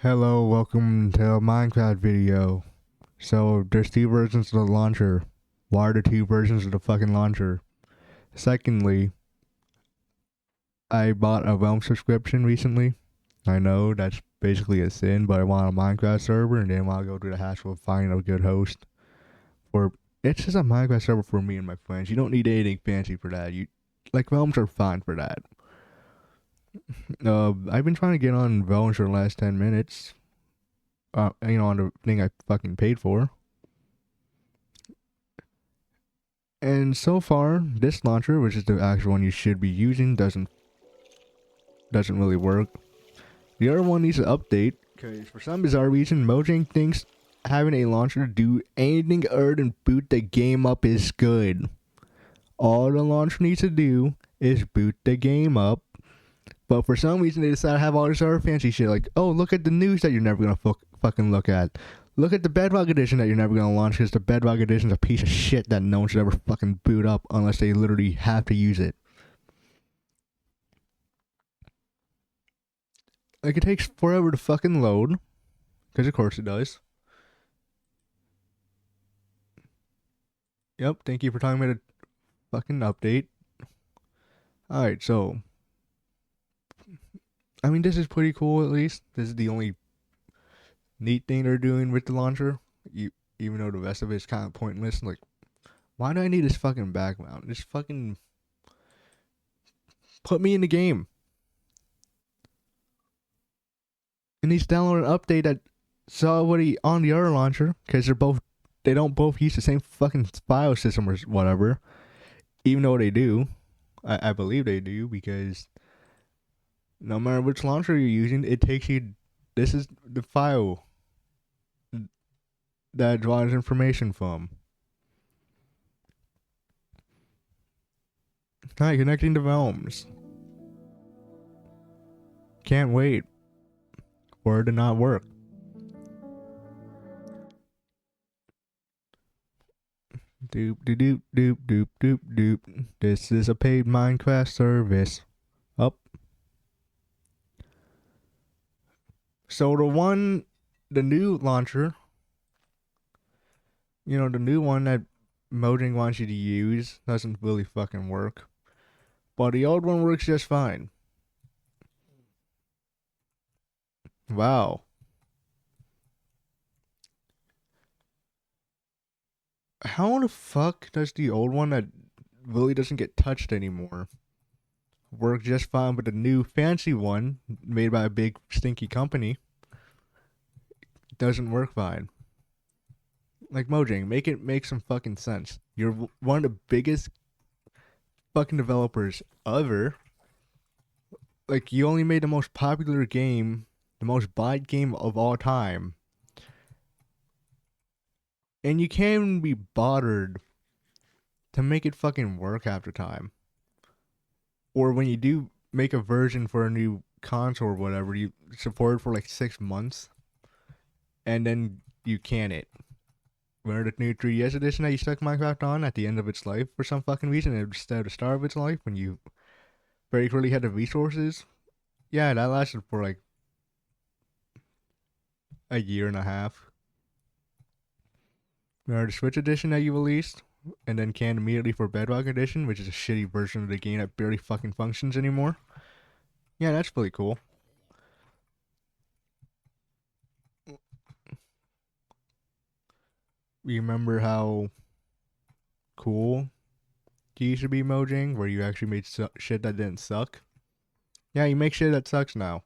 Hello, welcome to a Minecraft video. So, there's two versions of the launcher. Why are there two versions of the fucking launcher? Secondly, I bought a Realm subscription recently. I know that's basically a sin, but I want a Minecraft server and didn't want to go through the hassle of finding a good host. For It's just a Minecraft server for me and my friends. You don't need anything fancy for that. Realms are fine for that. I've been trying to get on Realms for the last 10 minutes. On the thing I fucking paid for. And so far, this launcher, which is the actual one you should be using, doesn't really work. The other one needs an update because for some bizarre reason, Mojang thinks having a launcher do anything other than boot the game up is good. All the launcher needs to do is boot the game up. But for some reason, they decide to have all this other fancy shit like, oh, look at the news that you're never gonna fucking look at. Look at the Bedrock Edition that you're never gonna launch because the Bedrock Edition is a piece of shit that no one should ever fucking boot up unless they literally have to use it. Like, it takes forever to fucking load. Because of course it does. Yep, thank you for talking about a fucking update. Alright, so. I mean, this is pretty cool at least. This is the only neat thing they're doing with the launcher. Even though the rest of it is kind of pointless. Like, why do I need this fucking background? Just fucking put me in the game. It needs to download an update that's already on the other launcher because they don't both use the same fucking file system or whatever. Even though they do, I believe they do because no matter which launcher you're using, it takes you. This is the file that draws information from. Hi, connecting to Realms. Can't wait for it to not work. Doop doop doop doop doop doop. This is a paid Minecraft service. Up. So the new launcher, the new one that Mojang wants you to use doesn't really fucking work. But the old one works just fine. Wow. How the fuck does the old one that really doesn't get touched anymore work just fine, but the new fancy one made by a big stinky company doesn't work fine? Like, Mojang, make some fucking sense. You're one of the biggest fucking developers ever. Like, you only made the most popular game, the most bought game of all time, and you can't even be bothered to make it fucking work half the time. Or when you do make a version for a new console or whatever, you support it for like 6 months, and then you can it. Where the new 3DS edition that you stuck Minecraft on at the end of its life for some fucking reason instead of the start of its life when you very clearly had the resources. Yeah, that lasted for like a year and a half. Remember the Switch edition that you released and then canned immediately for Bedrock edition, which is a shitty version of the game that barely fucking functions anymore. Yeah, that's pretty cool. You remember how cool you used to be, Mojang, where you actually made shit that didn't suck? Yeah, you make shit that sucks now.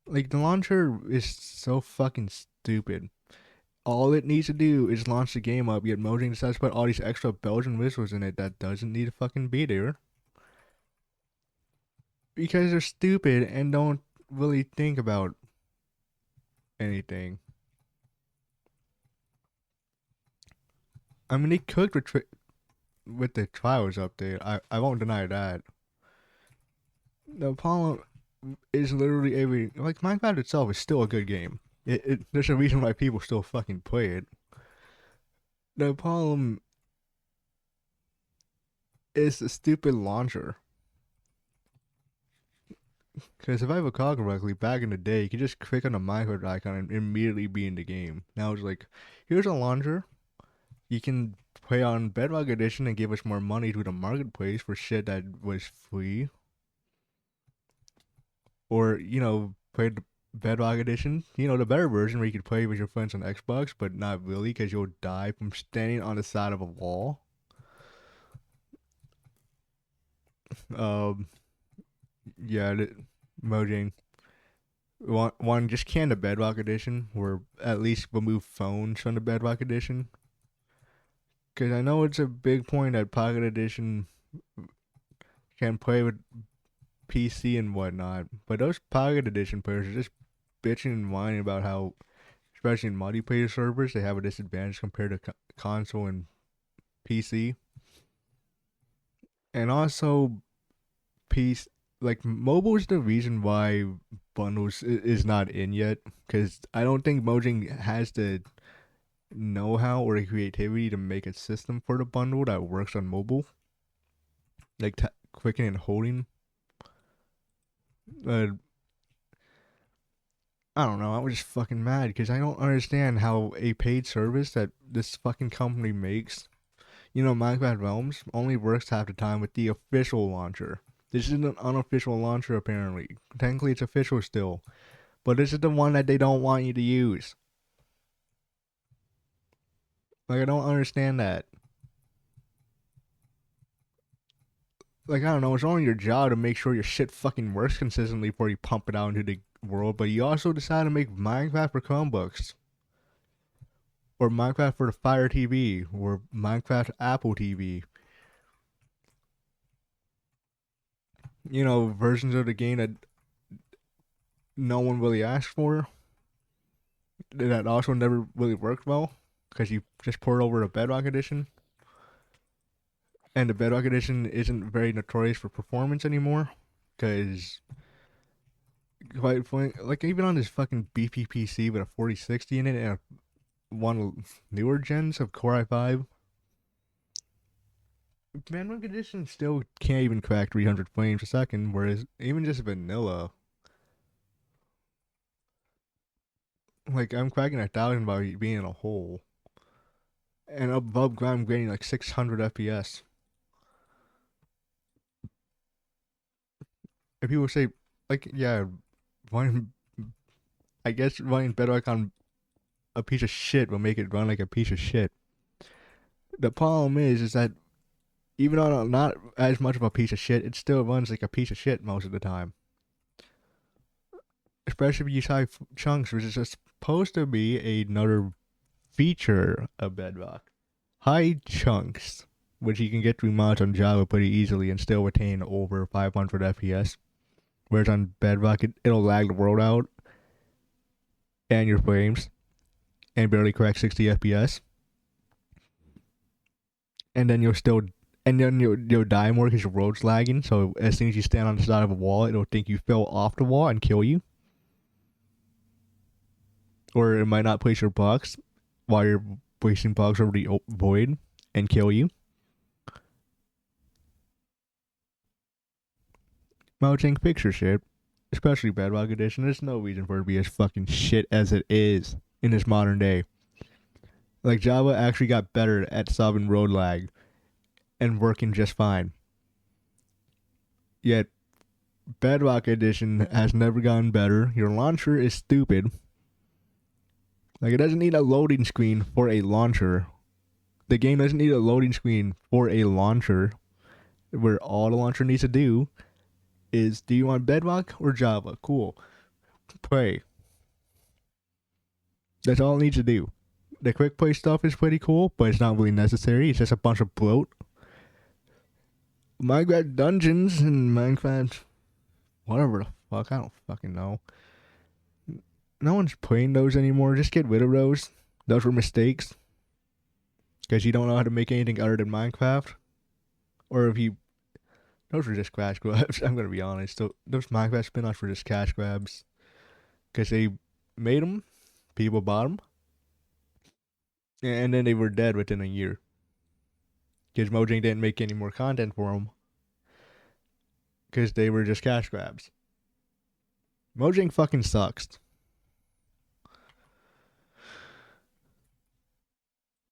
Like, the launcher is so fucking stupid. All it needs to do is launch the game up, yet Mojang decides to put all these extra bells and whistles in it that doesn't need to fucking be there. Because they're stupid and don't really think about anything. I mean, they cooked with the Trials update. I won't deny that. The problem is literally like, Minecraft itself is still a good game. There's a reason why people still fucking play it. The problem is the stupid launcher. Because if I recall correctly, back in the day, you could just click on the Minecraft icon and immediately be in the game. Now it's like, here's a launcher. You can play on Bedrock Edition and give us more money to the marketplace for shit that was free. Or, play the Bedrock Edition, the better version where you could play with your friends on Xbox, but not really because you'll die from standing on the side of a wall. Um, yeah, Mojang. One just can the Bedrock Edition, or at least remove phones from the Bedrock Edition. Because I know it's a big point that Pocket Edition can play with PC and whatnot, but those Pocket Edition players are just bitching and whining about how, especially in multiplayer servers, they have a disadvantage compared to console and PC. And also, PC, like, mobile is the reason why bundles is not in yet, because I don't think Mojang has the know-how or the creativity to make a system for the bundle that works on mobile, like clicking and holding. Uh, I don't know. I was just fucking mad because I don't understand how a paid service that this fucking company makes, Minecraft Realms, only works half the time with the official launcher. This is an unofficial launcher, apparently. Technically, it's official still, but this is the one that they don't want you to use. Like, I don't understand that. Like, I don't know. It's only your job to make sure your shit fucking works consistently before you pump it out into the world, but you also decide to make Minecraft for Chromebooks. Or Minecraft for the Fire TV, or Minecraft Apple TV. Versions of the game that no one really asked for, that also never really worked well, because you just poured over a Bedrock Edition. And the Bedrock Edition isn't very notorious for performance anymore, because quite like even on this fucking beefy PC with a 4060 in it and one newer gens of Core i5, Bedrock Edition still can't even crack 300 frames a second, whereas even just vanilla, like I'm cracking 1,000 by being in a hole, and above ground I'm getting like 600 FPS. If people say, like, yeah, running, I guess running Bedrock on a piece of shit will make it run like a piece of shit. The problem is that even on not as much of a piece of shit, it still runs like a piece of shit most of the time. Especially if you use high chunks, which is supposed to be another feature of Bedrock. High chunks, which you can get through mods on Java pretty easily and still retain over 500 FPS. Whereas on Bedrock, it'll lag the world out and your frames and barely crack 60 FPS. And then you'll die more because your road's lagging. So as soon as you stand on the side of a wall, it'll think you fell off the wall and kill you. Or it might not place your blocks while you're placing blocks over the void and kill you. Mojang, fix your shit. Especially Bedrock Edition. There's no reason for it to be as fucking shit as it is in this modern day. Like, Java actually got better at solving road lag and working just fine. Yet, Bedrock Edition has never gotten better. Your launcher is stupid. Like, it doesn't need a loading screen for a launcher. The game doesn't need a loading screen for a launcher. Where all the launcher needs to do is, do you want Bedrock or Java? Cool. Play. That's all it needs to do. The quick play stuff is pretty cool, but it's not really necessary. It's just a bunch of bloat. Minecraft Dungeons and Minecraft whatever the fuck, I don't fucking know. No one's playing those anymore. Just get rid of those. Those were mistakes. Because you don't know how to make anything other than Minecraft. Or if you... Those were just cash grabs. I'm going to be honest. Those Minecraft spin-offs were just cash grabs. Because they made them. People bought them. And then they were dead within a year. Because Mojang didn't make any more content for them. Because they were just cash grabs. Mojang fucking sucks.